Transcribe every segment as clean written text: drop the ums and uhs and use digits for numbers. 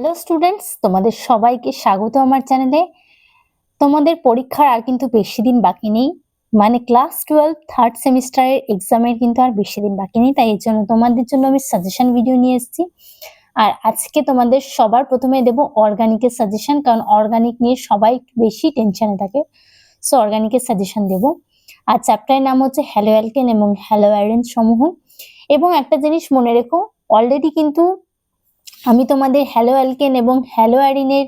Hello students, তোমাদের সবাইকে স্বাগত আমার চ্যানেলে। তোমাদের পরীক্ষার আর কিন্তু বেশি দিন বাকি নেই, মানে ক্লাস 12 থার্ড সেমিস্টারের এক্সামের কিন্তু আর বেশি দিন বাকি নেই। তাই এর জন্য তোমাদের জন্য আমি সাজেশন ভিডিও নিয়ে এসেছি। আর আজকে তোমাদের সবার প্রথমে দেব অর্গানিকের সাজেশন, কারণ অর্গানিক নিয়ে সবাই একটু বেশি টেনশনে থাকে। সো অর্গানিকের সাজেশন দেব। আর চ্যাপ্টারের নাম হচ্ছে হ্যালো অ্যালকেন এবং হ্যালো অ্যারেন সমূহ। এবং একটা জিনিস মনে রেখো, অলরেডি কিন্তু আমি তোমাদের হ্যালো অ্যালকেন এবং হ্যালো অ্যারিনের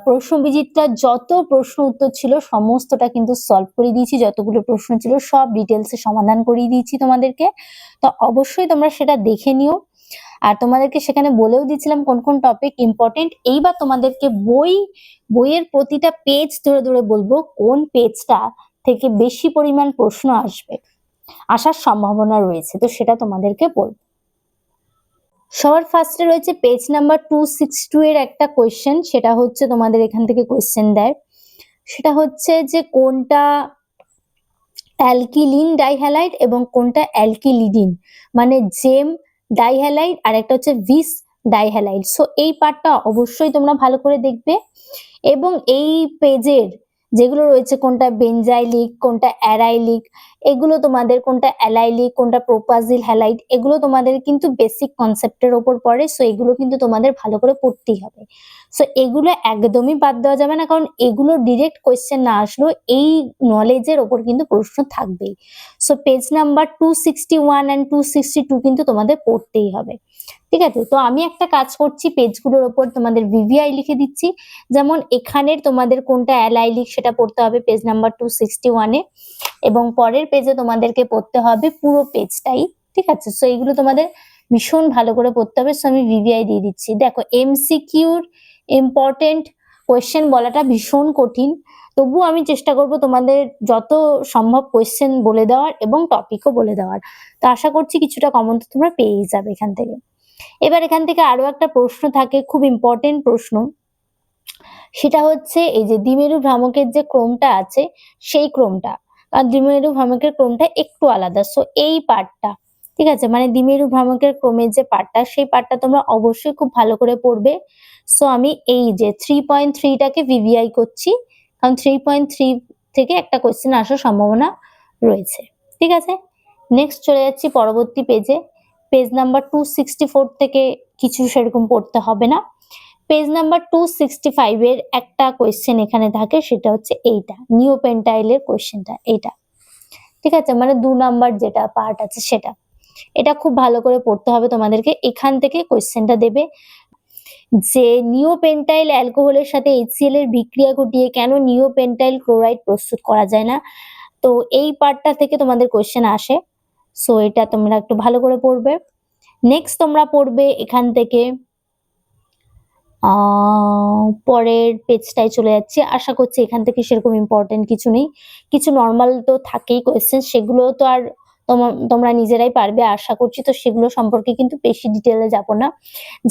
প্রশ্নবিচিত্রা যত প্রশ্ন উত্তর ছিল সমস্তটা কিন্তু সলভ করে দিয়েছি। যতগুলো প্রশ্ন ছিল সব ডিটেলসে সমাধান করিয়ে দিয়েছি তোমাদেরকে। তো অবশ্যই তোমরা সেটা দেখে নিও। আর তোমাদেরকে সেখানে বলেও দিয়েছিলাম কোন কোন টপিক ইম্পর্টেন্ট। এইবার তোমাদেরকে বইয়ের প্রতিটা পেজ ধরে ধরে বলবো কোন পেজটা থেকে বেশি পরিমাণ প্রশ্ন আসার সম্ভাবনা রয়েছে, তো সেটা তোমাদেরকে বলবো। সবার ফার্স্টে রয়েছে পেজ নাম্বার 262 এর একটা কোয়েশ্চেন। সেটা হচ্ছে তোমাদের এখান থেকে কোয়েশ্চেন দেয়, সেটা হচ্ছে যে কোনটা অ্যালকিলিন ডাইহ্যালাইড এবং কোনটা অ্যালকিলিডিন, মানে জেম ডাইহ্যালাইড আর একটা হচ্ছে ভিস ডাইহ্যালাইড। সো এই পার্টটা অবশ্যই তোমরা ভালো করে দেখবে। এবং এই পেজের যেগুলো রয়েছে কোনটা বেনজাইলিক, কোনটা অ্যারাইলিক, এগুলো তোমাদের কোনটা অ্যালাইলিক, কোনটা প্রোপাজিল হ্যালাইড, এগুলো তোমাদের কিন্তু বেসিক কনসেপ্টের ওপর পড়ে। সো এগুলো কিন্তু তোমাদের ভালো করে পড়তেই হবে। সো এগুলো একদমই বাদ দেওয়া যাবে না, কারণ এগুলো ডিরেক্ট কোয়েশ্চেন না আসলেও এই নলেজের ওপর কিন্তু প্রশ্ন থাকবেই। সো পেজ নাম্বার 261 অ্যান্ড 262 কিন্তু তোমাদের পড়তেই হবে। ঠিক আছে, তো আমি একটা কাজ করছি, পেজগুলোর ওপর তোমাদের ভিভিআই লিখে দিচ্ছি। যেমন এখানের তোমাদের কোনটা অ্যালাইলিক সেটা পড়তে হবে পেজ নাম্বার 261 এ, এবং পরের পেজে তোমাদেরকে পড়তে হবে পুরো পেজটাই। ঠিক আছে, সো এইগুলো তোমাদের ভীষণ ভালো করে পড়তে হবে। সো আমি ভিভিআই দিয়ে দিচ্ছি। দেখো, এমসিকিউর ইম্পর্টেন্ট কোয়েশ্চেন বলাটা ভীষণ কঠিন, তবুও আমি চেষ্টা করব তোমাদের যত সম্ভব কোয়েশ্চেন বলে দেওয়ার এবং টপিকও বলে দেওয়ার। তো আশা করছি কিছুটা কমন তো তোমরা পেয়েই যাবে এখান থেকে। এবার এখান থেকে আরো একটা প্রশ্ন থাকে, খুব ইম্পর্টেন্ট প্রশ্ন। সেটা হচ্ছে এই যে দ্বিমেরু ভ্রামকের যে ক্রমটা আছে সেই ক্রমটা, আর দ্বিমেরু ভ্রামকের ক্রমটা একটু আলাদা। সো এই পার্টটা, ঠিক আছে, মানে দ্বিমেরু ভ্রামকের ক্রমের যে পার্টটা, সেই পার্টটা তোমরা অবশ্যই খুব ভালো করে পড়বে। সো আমি এই যে 3.3টাকে ভিভিআই করছি, কারণ 3.3 থেকে একটা কোয়েশ্চেন আসার সম্ভাবনা রয়েছে। ঠিক আছে, নেক্সট চলে যাচ্ছি পরবর্তী পেজে। পেজ নাম্বার 264 থেকে কিছু সেরকম পড়তে হবে না। পেজ নাম্বার 265 এর একটা কোয়েশ্চেন এখানে থাকে, সেটা হচ্ছে এইটা, নিওপেন্টাইলের কোয়েশ্চেনটা এইটা। ঠিক আছে, মানে 2 নাম্বার যেটা পার্ট আছে সেটা, এটা খুব ভালো করে পড়তে হবে তোমাদেরকে। এখান থেকে কোয়েশ্চেনটা দেবে যে নিওপেন্টাইল অ্যালকোহলের সাথে HCl এর বিক্রিয়া ঘটিয়ে কেন নিওপেন্টাইল ক্লোরাইড প্রস্তুত করা যায় না। তো এই পার্টটা থেকে তোমাদের কোয়েশ্চেন আসে। সো এটা তোমরা একটু ভালো করে পড়বে। নেক্সট তোমরা পড়বে এখান থেকে পরের পেজটায় চলে যাচ্ছি। আশা করছি এখান থেকে সেরকম ইম্পর্টেন্ট কিছু নেই, কিছু নর্মাল তো থাকেই কোয়েশ্চেন, সেগুলো তো আর তোমরা নিজেরাই পারবে আশা করছি। তো সেগুলো সম্পর্কে কিন্তু বেশি ডিটেলে যাব না।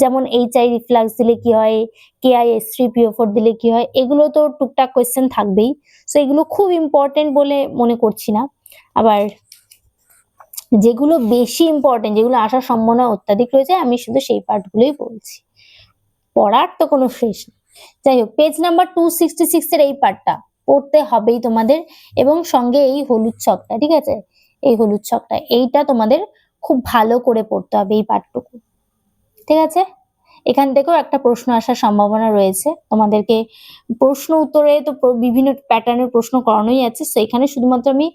যেমন HI রিফ্লাক্স দিলে কি হয়, KiH3PO4 দিলে কি হয়, এগুলো তো টুকটাক কোয়েশ্চেন থাকবেই। সো এগুলো খুব ইম্পর্টেন্ট বলে মনে করছি না। আবার যেগুলো বেশি ইম্পর্টেন্ট, যেগুলো আসার সম্ভাবনা অত্যাধিক রয়েছে, আমি শুধু সেই পার্টগুলোই বলছি, পড়ার তো কোনো শেষ নেই। যাই হোক, পেজ নাম্বার 266 এর এই পার্টটা পড়তে হবেই তোমাদের, এবং সঙ্গে এই হলুদ ছকটা, ঠিক আছে, এই হলুদ ছকটা, এইটা তোমাদের খুব ভালো করে পড়তে হবে এই পার্টটুকু। ঠিক আছে, এখান থেকেও একটা প্রশ্ন আসার সম্ভাবনা রয়েছে। তোমাদেরকে প্রশ্ন উত্তরে তো বিভিন্ন প্যাটার্নের প্রশ্ন করানোই আছে। সো এখানে শুধুমাত্র আমি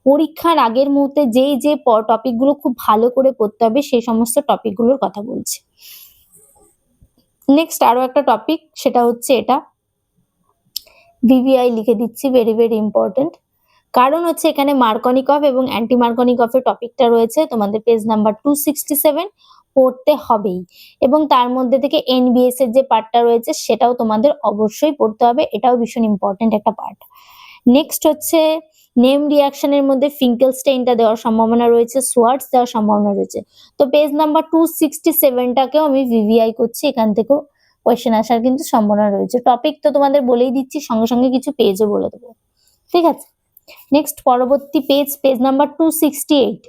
পরীক্ষার আগের মুহূর্তে যেই যে টপিকগুলো খুব ভালো করে পড়তে হবে সেই সমস্ত টপিকগুলোর কথা বলছি। নেক্সট আরো একটা টপিক, সেটা হচ্ছে এটা, ভিভিআই লিখে দিচ্ছি, ভেরি ভেরি ইম্পর্টেন্ট। কারণ হচ্ছে এখানে মার্কনিকভ এবং অ্যান্টি মার্কনিকভের টপিকটা রয়েছে, তোমাদের পেজ নাম্বার 267 পড়তে হবেই। এবং তার মধ্যে থেকে NBS এর যে পার্টটা রয়েছে সেটাও তোমাদের অবশ্যই পড়তে হবে, এটাও ভীষণ ইম্পর্টেন্ট একটা পার্ট। নেক্সট হচ্ছে নেম রিয়াকশনের মধ্যে ফিঙ্কেলস্টেইনটা দেওয়ার সম্ভাবনা রয়েছে, সোয়ার্টস দেওয়ার সম্ভাবনা রয়েছে। তো পেজ নাম্বার 267টাকেও আমি ভিভিআই করছি, এখান থেকেও কোয়েশ্চেন আসার কিন্তু সম্ভাবনা রয়েছে। টপিক তো তোমাদের বলেই দিচ্ছি, সঙ্গে সঙ্গে কিছু পেজও বলে দেবো। ঠিক আছে, নেক্সট পরবর্তী পেজ, পেজ নাম্বার 268,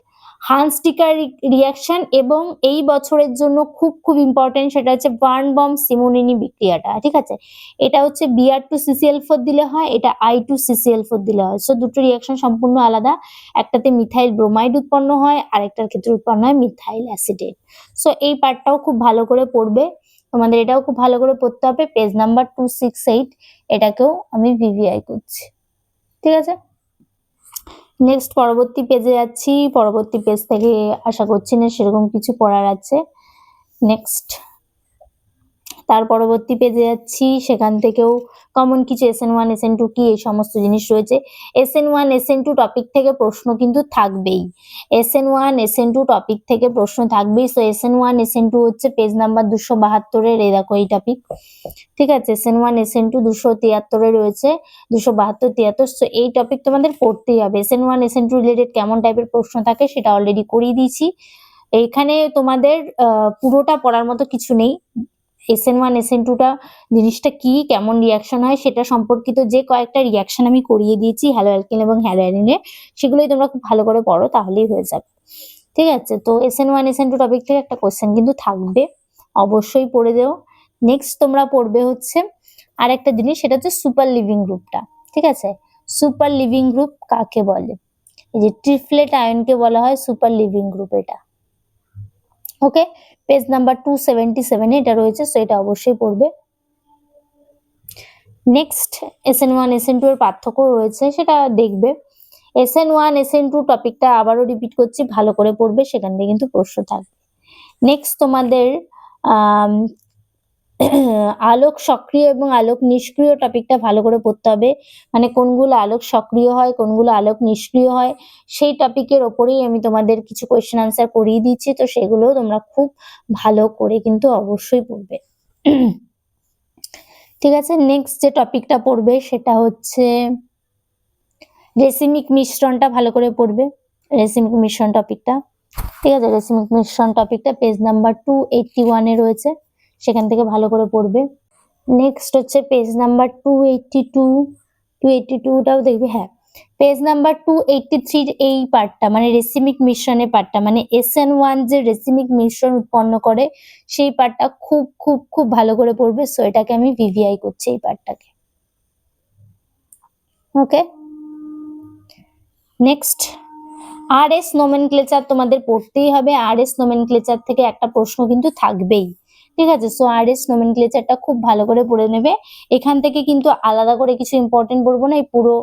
হানস্টিকার রিয়াকশন এবং এই বছরের জন্য খুব খুব ইম্পর্টেন্ট, সেটা হচ্ছে বার্ন বম সিমোনিনি বিক্রিয়াটা। ঠিক আছে, এটা হচ্ছে Br2CCl4 দিলে হয়, এটা I2CCl4 দিলে হয়। সো দুটো রিয়াকশন সম্পূর্ণ আলাদা, একটাতে মিথাইল ব্রোমাইড উৎপন্ন হয়, আরেকটার ক্ষেত্রে উৎপন্ন হয় মিথাইল অ্যাসিটেট। সো এই পার্টটাও খুব ভালো করে পড়বে, তোমাদের এটাও খুব ভালো করে পড়তে হবে। পেজ নাম্বার 268, এটাকেও আমি ভিভিআই করছি। ঠিক আছে, নেক্সট পরবর্তী পেজে যাচ্ছি। পরবর্তী পেজ থেকে আশা করছি না সেরকম কিছু পড়ার আছে। নেক্সট তার পরবর্তী পেজে যাচ্ছি, সেখান থেকেও কমন কিছু SN1 SN2 কি এই সমস্ত জিনিস রয়েছে। SN1 SN2 টপিক থেকে প্রশ্ন কিন্তু থাকবেই, SN1 SN2 টপিক থেকে প্রশ্ন থাকবেই। সো SN1 SN2 হচ্ছে পেজ নাম্বার 272-এর, এই দেখো এই টপিক। ঠিক আছে, SN1 SN2 273-এ রয়েছে, 272 73। সো এই টপিক তোমাদের পড়তেই হবে। SN1 SN2 রিলেটেড কেমন টাইপের প্রশ্ন থাকে সেটা অলরেডি করিয়ে দিয়েছি। এইখানে তোমাদের পুরোটা পড়ার মতো কিছু নেই। SN1 SN2টা জিনিসটা কি, কেমন রিয়াকশন হয় সেটা সম্পর্কিত যে কয়েকটা রিয়াকশন আমি করিয়ে দিয়েছি হ্যালো অ্যালকিন এবং হ্যালো অ্যালিনে, সেগুলোই তোমরা খুব ভালো করে পড়ো, তাহলেই হয়ে যাবে। ঠিক আছে, তো SN1 SN2 টপিক থেকে একটা কোশ্চেন কিন্তু থাকবে, অবশ্যই পড়ে দেও। নেক্সট তোমরা পড়বে হচ্ছে আরেকটা জিনিস, সেটা হচ্ছে সুপার লিভিং গ্রুপটা। ঠিক আছে, সুপার লিভিং গ্রুপ কাকে বলে? এই যে ট্রিফলেট আয়নকে বলা হয় সুপার লিভিং গ্রুপ। এটা ওকে, পেজ নাম্বার 277-এ এটা রয়েছে, সো এটা অবশ্যই পড়বে। নেক্সট SN1 SN2 এর পার্থক্য রয়েছে, সেটা দেখবে। SN1 SN2 টপিকটা আবারও রিপিট করছি, ভালো করে পড়বে, সেখান থেকে কিন্তু প্রশ্ন থাকবে। নেক্সট তোমাদের আলোক সক্রিয় এবং আলোক নিষ্ক্রিয় টপিকটা ভালো করে পড়তে হবে, মানে কোনগুলো আলোক সক্রিয় হয়, কোনগুলো আলোক নিষ্ক্রিয় হয়, সেই টপিকের ওপরেই আমি তোমাদের কিছু কোয়েশ্চেন আনসার করিয়ে দিচ্ছি, তো সেগুলো তোমরা খুব ভালো করে কিন্তু অবশ্যই পড়বে। ঠিক আছে, নেক্সট যে টপিকটা পড়বে সেটা হচ্ছে রেসিমিক মিশ্রণটা ভালো করে পড়বে, রেসিমিক মিশ্রণ টপিকটা। ঠিক আছে, রেসিমিক মিশ্রণ টপিকটা পেজ নাম্বার 281-এ রয়েছে, সেখান থেকে ভালো করে পড়বে। নেক্সট হচ্ছে পেজ নাম্বার 282-282টাও দেখবে। হ্যাঁ, পেজ নাম্বার 283 এই পার্টটা মানে রেসিমিক মিশ্রণের পার্টটা, মানে SN1 যে রেসিমিক মিশ্রণ উৎপন্ন করে সেই পার্টটা খুব খুব খুব ভালো করে পড়বে। সো এটাকে আমি ভিভিআই করছি, এই পার্টটাকে। ওকে, নেক্সট RS নোমেনক্লেচার তোমাদের পড়তেই হবে, RS নোমেনক্লেচার থেকে একটা প্রশ্ন কিন্তু থাকবেই। ঠিক আছে, সো RS নোমেনক্লেচারটা খুব ভালো করে পড়ে নেবে। এখান থেকে কিন্তু আলাদা করে কিছু ইম্পর্টেন্ট বলবো না, এই পুরো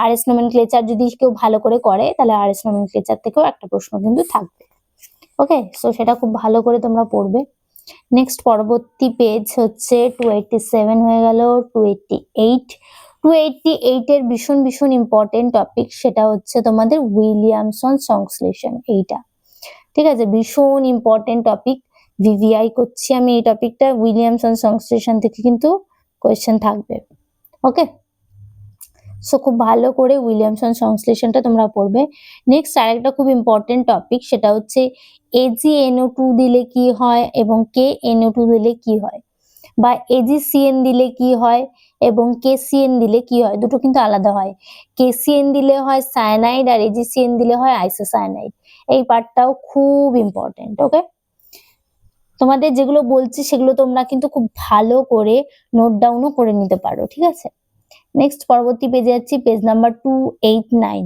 RS নোমেনক্লেচার যদি কেউ ভালো করে করে তাহলে RS নোমেনক্লেচার থেকেও একটা প্রশ্ন কিন্তু থাকবে। ওকে, সো সেটা খুব ভালো করে তোমরা পড়বে। নেক্সট পরবর্তী পেজ হচ্ছে 287 হয়ে গেল, 288 এর ভীষণ ভীষণ ইম্পর্টেন্ট টপিক, সেটা হচ্ছে তোমাদের উইলিয়ামসন সংশ্লেষণ। এইটা ঠিক আছে, ভীষণ ইম্পর্টেন্ট টপিক, ভিভিআই করছি আমি এই টপিকটা। উইলিয়ামসন সংশ্লেষণ থেকে কিন্তু কোয়েশ্চেন থাকবে। ওকে, সো খুব ভালো করে উইলিয়ামসন সংশ্লেষণটা তোমরা পড়বে। নেক্সট আরেকটা খুব ইম্পর্টেন্ট টপিক, সেটা হচ্ছে AgNO2 দিলে কি হয় এবং KNO2 দিলে কি হয়, বা AgCN দিলে কি হয় এবং KCN দিলে কি হয়, দুটো কিন্তু আলাদা হয়। KCN দিলে হয় সায়ানাইড আর AgCN দিলে হয় আইসোসায়ানাইড। এই পার্টটাও খুব ইম্পর্টেন্ট। ওকে, তোমাদের যেগুলো বলছি সেগুলো তোমরা কিন্তু খুব ভালো করে নোট ডাউনও করে নিতে পারো। ঠিক আছে, নেক্সট পরবর্তী পেজে যাচ্ছি, পেজ নাম্বার 289।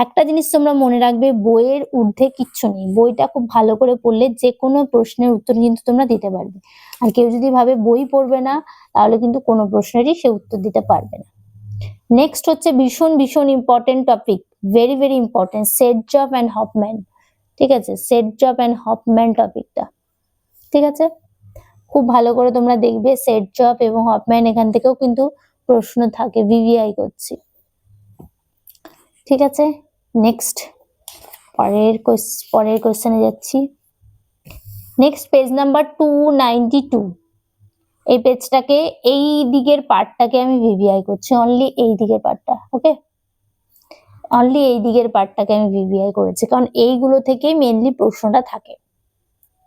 একটা জিনিস তোমরা মনে রাখবে, বইয়ের ঊর্ধ্বে কিচ্ছু নেই, বইটা খুব ভালো করে পড়লে যে কোনো প্রশ্নের উত্তর কিন্তু তোমরা দিতে পারবে। আর কেউ যদি ভাবে বই পড়বে না, তাহলে কিন্তু কোনো প্রশ্নেরই সে উত্তর দিতে পারবে না। নেক্সট হচ্ছে ভীষণ ভীষণ important topic, very very important, Saytzeff and Hofmann. ঠিক আছে, সেডজফ অ্যান্ড হফম্যান টপিকটা। ঠিক আছে, খুব ভালো করে তোমরা দেখবে, সেডজফ এবং হফম্যান এখান থেকেও কিন্তু প্রশ্ন থাকে, ভিভিআই করছি। ঠিক আছে, নেক্সট পরের কোশ্চেনে যাচ্ছি। নেক্সট পেজ নাম্বার 292, এই পেজটাকে, এই দিকের পার্টটাকে আমি ভিভিআই করছি, অনলি এই দিকের পার্টটা। ওকে, অনলি এই দিকের পার্টটাকে আমি ভিভিআই করেছি, কারণ এইগুলো থেকেই মেইনলি প্রশ্নটা থাকে।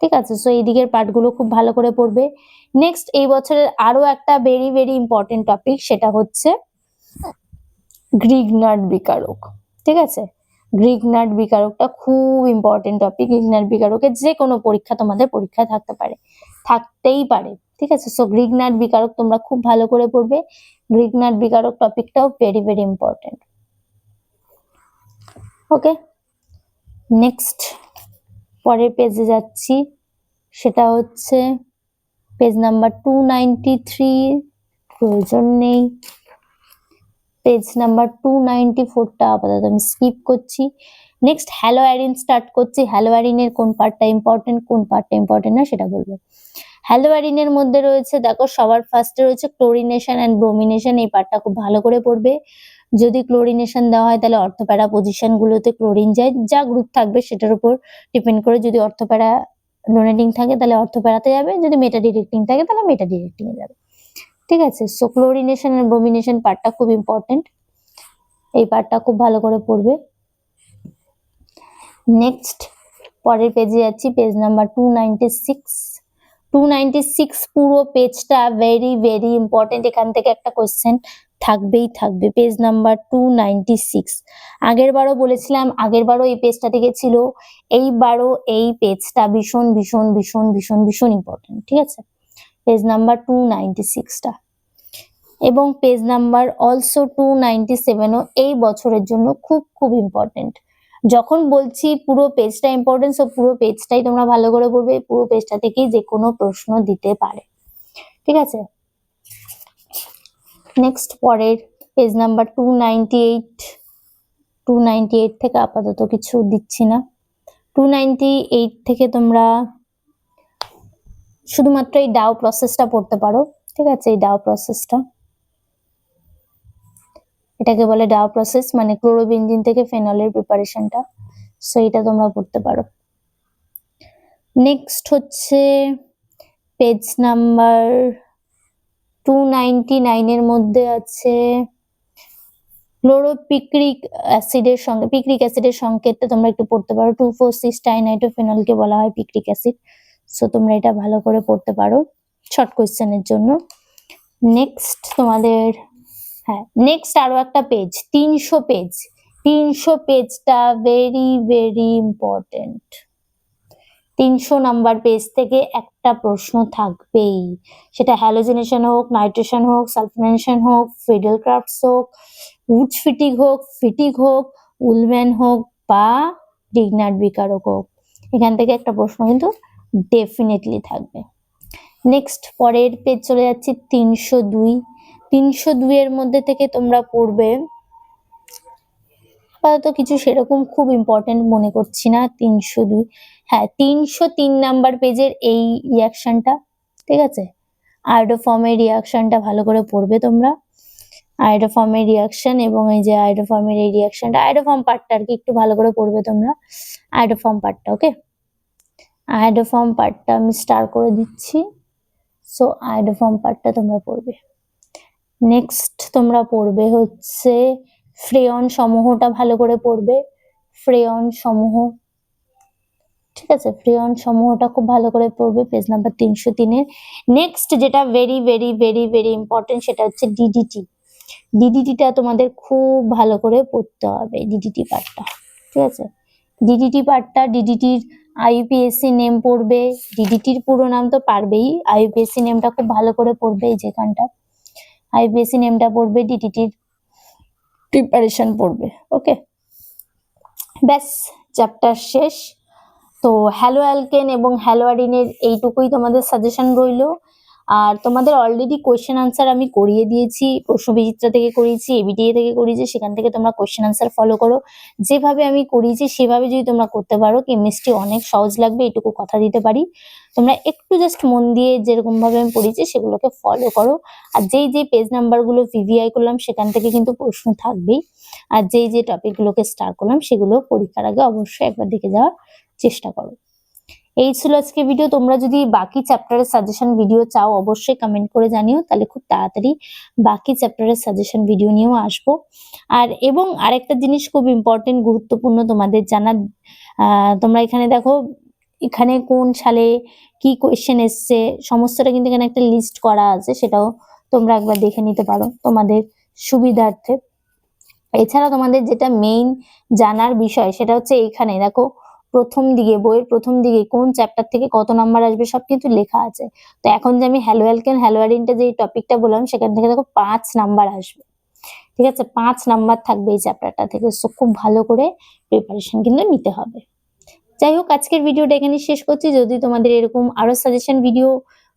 ঠিক আছে, সো এই দিকের পার্টগুলো খুব ভালো করে পড়বে। নেক্সট এই বছরের আরো একটা ভেরি ভেরি ইম্পর্টেন্ট টপিক, সেটা হচ্ছে গ্রিগনার্ড বিকারক। ঠিক আছে, গ্রিগনাট বিকারকটা খুব ইম্পর্টেন্ট টপিক। গ্রিগনাট বিকারকের যে কোনো পরীক্ষা তোমাদের পরীক্ষায় থাকতেই পারে, ঠিক আছে। সো গ্রিগনাট বিকারক তোমরা খুব ভালো করে পড়বে। গ্রিগনাট বিকারক টপিকটাও very very important. Okay, next পরের পেজে যাচ্ছি, সেটা হচ্ছে পেজ নাম্বার 293, প্রয়োজন নেই। পেজ নাম্বার 294টা আপাতত আমি স্কিপ করছি। নেক্সট হ্যালো অ্যারিন স্টার্ট করছি। হ্যালো অ্যারিনের কোন পার্টটা ইম্পর্টেন্ট, কোন পার্টটা ইম্পর্টেন্ট না সেটা বলবো। হ্যালো অ্যারিনের মধ্যে রয়েছে, দেখো সবার ফার্স্টে রয়েছে ক্লোরিনেশন অ্যান্ড ব্রোমিনেশন। এই পার্টটা খুব ভালো করে পড়বে। যদি ক্লোরিনেশন দেওয়া হয় তাহলে অর্থপ্যারা পজিশন গুলোতে ক্লোরিন যায়, যা গ্রুপ থাকবে সেটার উপর ডিপেন্ড করে। যদি অর্থপ্যারা ডোনেটিং থাকে তাহলে অর্থপ্যারাতে যাবে, যদি মেটা ডিরেক্টিং থাকে তাহলে মেটা ডিরেক্টিং এ যাবে, ঠিক আছে। সো ক্লোরিনেশন এন্ড ব্রোমিনেশন পার্টটা খুব ইম্পর্টেন্ট, এই পার্টটা খুব ভালো করে পড়বে। নেক্সট পরের পেজে যাচ্ছি, পেজ নাম্বার 296 পুরো পেজটা ভেরি ভেরি ইম্পর্টেন্ট। এখান থেকে একটা কোয়েশ্চেন থাকবে। পেজ নাম্বার 296 আগের বারও বলেছিলাম, আগের বারও এই পেজটা থেকে ছিল, এইবারও এই পেজটা ভীষণ ভীষণ ভীষণ ভীষণ ভীষণ ইম্পর্টেন্ট, ঠিক আছে। পেজ নাম্বার 296টা এবং পেজ নাম্বার অলসো 297ও এই বছরের জন্য খুব খুব ইম্পর্টেন্ট। যখন বলছি পুরো পেজটা ইম্পর্টেন্ট, সো পুরো পেজটাই তোমরা ভালো করে পড়বে। পুরো পেজটা থেকেই যে কোনো প্রশ্ন দিতে পারে, ঠিক আছে। নেক্সট পরের পেজ নাম্বার 298 থেকে আপাতত কিছু দিচ্ছি না। 298 থেকে তোমরা শুধুমাত্র এই ডাউ প্রসেসটা পড়তে পারো, ঠিক আছে। এই ডাউ প্রসেসটা, এটাকে বলে ডাউ প্রসেস, মানে ক্লোরোবেনজিন থেকে ফেনলের প্রিপারেশনটা। সো এটা তোমরা পড়তে পারো। নেক্সট হচ্ছে পেজ নাম্বার 299 এর মধ্যে আছে ক্লোরোপিক্রিক অ্যাসিডের সঙ্গে, পিক্রিক অ্যাসিডের সংকেতটা তোমরা একটু পড়তে পারো। 2,4,6 ডাইনাইট্রোফেনলকে বলা হয় পিক্রিক অ্যাসিড। সো তোমরা এটা ভালো করে পড়তে পারো শর্ট কোয়েশ্চেনের জন্য। নেক্সট তোমাদের নেক্সট আরো একটা পেজ, 300 পেজটা very very important. 300 number page থেকে একটা প্রশ্ন থাকবেই, সেটা হ্যালোজেনেশন হোক, নাইট্রেশন হোক, সালফোনেশন হোক, ফিডেল ক্রাফটস হোক, উডস ফিটিক হোক, উলম্যান হোক বা গ্রিগনাট বিকারক হোক, এখান থেকে একটা প্রশ্ন কিন্তু ডেফিনেটলি থাকবে। নেক্সট পরের পেজ চলে যাচ্ছি 302 এর মধ্যে থেকে তোমরা পড়বে, আপাতত কিছু সেরকম খুব ইম্পর্টেন্ট মনে করছি না। 302, 303 নাম্বার পেজের এই রিয়াকশনটা, ঠিক আছে। আয়োডোফর্মের রিয়াকশনটা ভালো করে পড়বে তোমরা। আয়োডোফর্মের রিয়াকশন এবং এই যে আয়োডোফর্মের এই রিয়াকশনটা, আয়োডোফর্ম পার্টটা আর কি একটু ভালো করে পড়বে তোমরা, আয়োডোফর্ম পার্টটা। ওকে, আয়োডোফর্ম পার্টটা আমি স্টার করে দিচ্ছি। সো আয়োডোফর্ম পার্টটা তোমরা পড়বে। নেক্সট তোমরা পড়বে হচ্ছে ফ্রেয়ন সমূহটা ভালো করে পড়বে। ফ্রেয়ন সমূহ, ঠিক আছে। ফ্রেয়ন সমূহটা খুব ভালো করে পড়বে পেজ নাম্বার 303 এর। নেক্সট যেটা very very very very important সেটা হচ্ছে ডিডিটিটা তোমাদের খুব ভালো করে পড়তে হবে, ডিডিটি পার্টটা, ঠিক আছে। ডিডিটি পার্টটা, ডিডিটির আইইউপিএসসি নেম পড়বে। ডিডিটির পুরো নাম তো পারবেই, আইইউপিএসসি নেমটা খুব ভালো করে পড়বে। এই যেখানটা আইইউপিএসসি নেমটা পড়বে, ডিডিটির প্রিপারেশন পড়বে। ওকে, ব্যাস চ্যাপ্টার শেষ। তো হ্যালো অ্যালকেন এবং হ্যালো অ্যারিনের এইটুকুই তোমাদের সাজেশন রইলো। আর তোমাদের অলরেডি কোয়েশ্চেন আনসার আমি করিয়ে দিয়েছি, প্রশ্নবিচিত্রা থেকে করিয়েছি, এবিটিএ থেকে করিয়েছি, সেখান থেকে তোমরা কোয়েশ্চেন আনসার ফলো করো। যেভাবে আমি করিয়েছি সেভাবে যদি তোমরা করতে পারো, কেমিস্ট্রি অনেক সহজ লাগবে, এটুকু কথা দিতে পারি। তোমরা একটু জাস্ট মন দিয়ে যেরকম ভাবে আমি পড়িয়েছি সেগুলোকে ফলো করো। আর যেই পেজ নাম্বারগুলো ভিভিআই করলাম সেখান থেকে কিন্তু প্রশ্ন থাকবেই। আর যে টপিকগুলোকে স্টার করলাম সেগুলো পরীক্ষার আগে অবশ্যই একবার দেখে যাওয়ার চেষ্টা করো। এই ছিল আজকে ভিডিও। তোমরা যদি বাকি চ্যাপ্টারের সাজেশন ভিডিও চাও অবশ্যই কমেন্ট করে জানিও, তাহলে খুব তাড়াতাড়ি বাকি চ্যাপ্টারের সাজেশন ভিডিও নিয়েও আসবো। আর এবং আরেকটা জিনিস খুব ইম্পর্টেন্ট, গুরুত্বপূর্ণ তোমাদের জানা, তোমরা এখানে দেখো এখানে কোন সালে কি কোয়েশ্চেন এসছে সমস্তটা কিন্তু এখানে একটা লিস্ট করা আছে, সেটাও তোমরা একবার দেখে নিতে পারো তোমাদের সুবিধার্থে। এছাড়া তোমাদের যেটা মেইন জানার বিষয় সেটা হচ্ছে এইখানে দেখো, প্রথম দিকে বইয়ের প্রথম দিকে কোন চ্যাপ্টার থেকে কত নাম্বার আসবে সব কিন্তু লেখা আছে। তো এখন যে আমি হ্যালো অ্যালকেন হ্যালো অ্যারিনটা যে টপিকটা বললাম সেখান থেকে দেখো 5 নাম্বার আসবে। ঠিক আছে, 5 নাম্বার থাকবে এই চ্যাপ্টারটা থেকে। সো খুব ভালো করে প্রিপারেশন কিন্তু নিতে হবে। যাই হোক, আজকের ভিডিওটা এখানে শেষ করছি। যদি তোমাদের এরকম আরো সাজেশন ভিডিও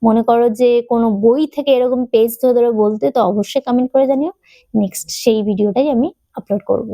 মনে করো যে কোনো বই থেকে এরকম পেজ ধরে ধরে বলতে, তো অবশ্যই কমেন্ট করে জানিও। নেক্সট সেই ভিডিওটাই আমি আপলোড করব।